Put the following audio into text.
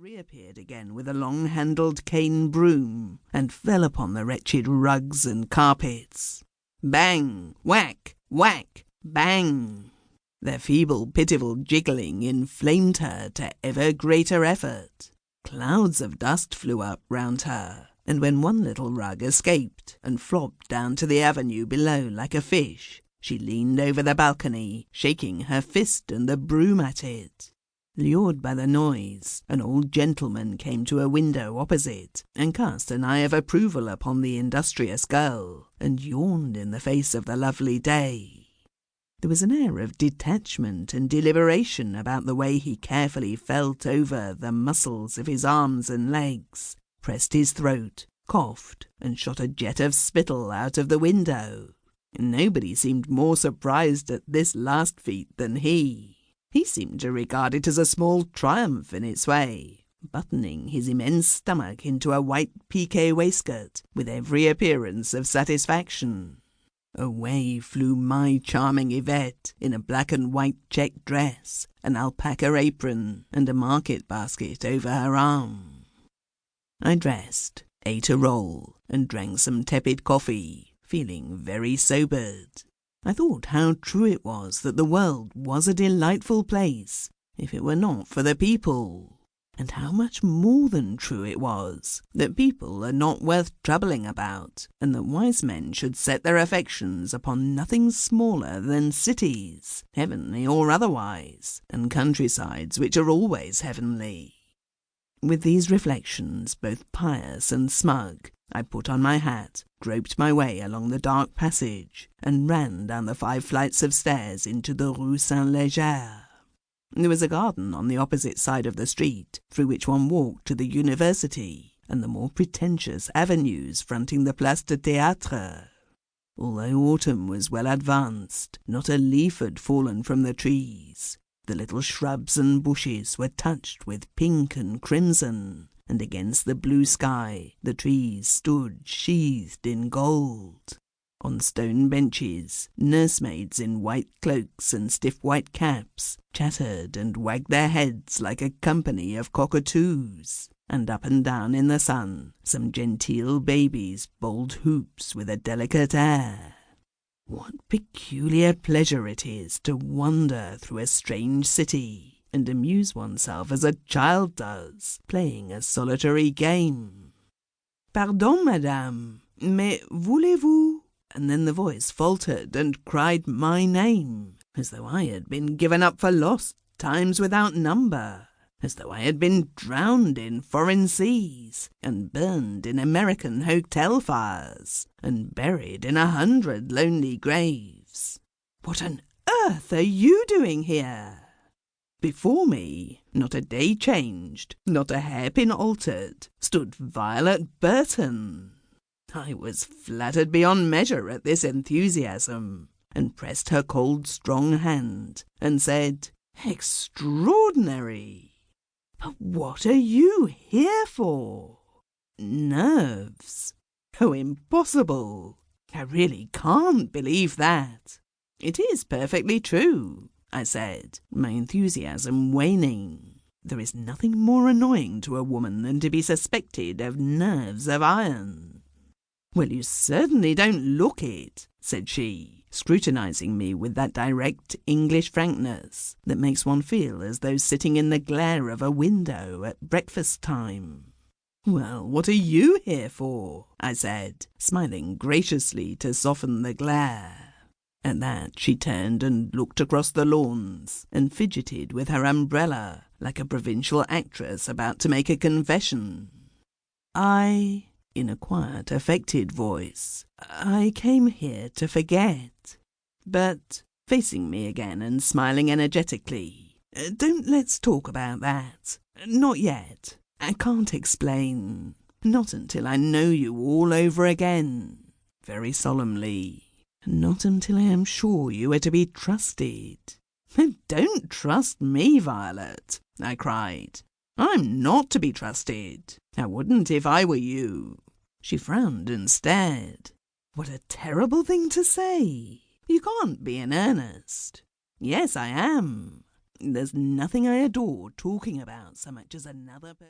reappeared again with a long-handled cane broom and fell upon the wretched rugs and carpets. Bang! Whack! Whack! Bang! Their feeble, pitiful jiggling inflamed her to ever greater effort. Clouds of dust flew up round her, and when one little rug escaped and flopped down to the avenue below like a fish, she leaned over the balcony, shaking her fist and the broom at it. Lured by the noise, an old gentleman came to a window opposite and cast an eye of approval upon the industrious girl, and yawned in the face of the lovely day. There was an air of detachment and deliberation about the way he carefully felt over the muscles of his arms and legs, pressed his throat, coughed, and shot a jet of spittle out of the window. Nobody seemed more surprised at this last feat than he. He seemed to regard it as a small triumph in its way, buttoning his immense stomach into a white piqué waistcoat with every appearance of satisfaction. Away flew my charming Yvette in a black and white check dress, an alpaca apron, and a market basket over her arm. I dressed, ate a roll, and drank some tepid coffee, feeling very sobered. I thought how true it was that the world was a delightful place, if it were not for the people, and how much more than true it was that people are not worth troubling about, and that wise men should set their affections upon nothing smaller than cities, heavenly or otherwise, and countrysides which are always heavenly. With these reflections, both pious and smug, I put on my hat, groped my way along the dark passage, and ran down the 5 flights of stairs into the Rue Saint-Léger. There was a garden on the opposite side of the street, through which one walked to the university, and the more pretentious avenues fronting the Place de Théâtre. Although autumn was well advanced, not a leaf had fallen from the trees. The little shrubs and bushes were touched with pink and crimson, and against the blue sky the trees stood sheathed in gold. On stone benches, nursemaids in white cloaks and stiff white caps chattered and wagged their heads like a company of cockatoos, and up and down in the sun some genteel babies bowled hoops with a delicate air. What peculiar pleasure it is to wander through a strange city and amuse oneself as a child does, playing a solitary game. "Pardon, madame, mais voulez-vous?" And then the voice faltered and cried my name, as though I had been given up for lost times without number, as though I had been drowned in foreign seas, and burned in American hotel fires, and buried in 100 lonely graves. What on earth are you doing here? Before me, not a day changed, not a hairpin altered, stood Violet Burton. I was flattered beyond measure at this enthusiasm, and pressed her cold, strong hand, and said, "Extraordinary! But what are you here for?" "Nerves." "Oh, impossible! I really can't believe that." "It is perfectly true," I said, my enthusiasm waning. There is nothing more annoying to a woman than to be suspected of nerves of iron. "Well, you certainly don't look it," said she, scrutinizing me with that direct English frankness that makes one feel as though sitting in the glare of a window at breakfast time. "Well, what are you here for?" I said, smiling graciously to soften the glare. At that she turned and looked across the lawns, and fidgeted with her umbrella like a provincial actress about to make a confession. In a quiet, affected voice, "I came here to forget. But," facing me again and smiling energetically, "don't let's talk about that. Not yet. I can't explain. Not until I know you all over again." Very solemnly. "Not until I am sure you are to be trusted." "Don't trust me, Violet," I cried. "I'm not to be trusted. I wouldn't if I were you." She frowned and stared. "What a terrible thing to say. You can't be in earnest." "Yes, I am. There's nothing I adore talking about so much as another person."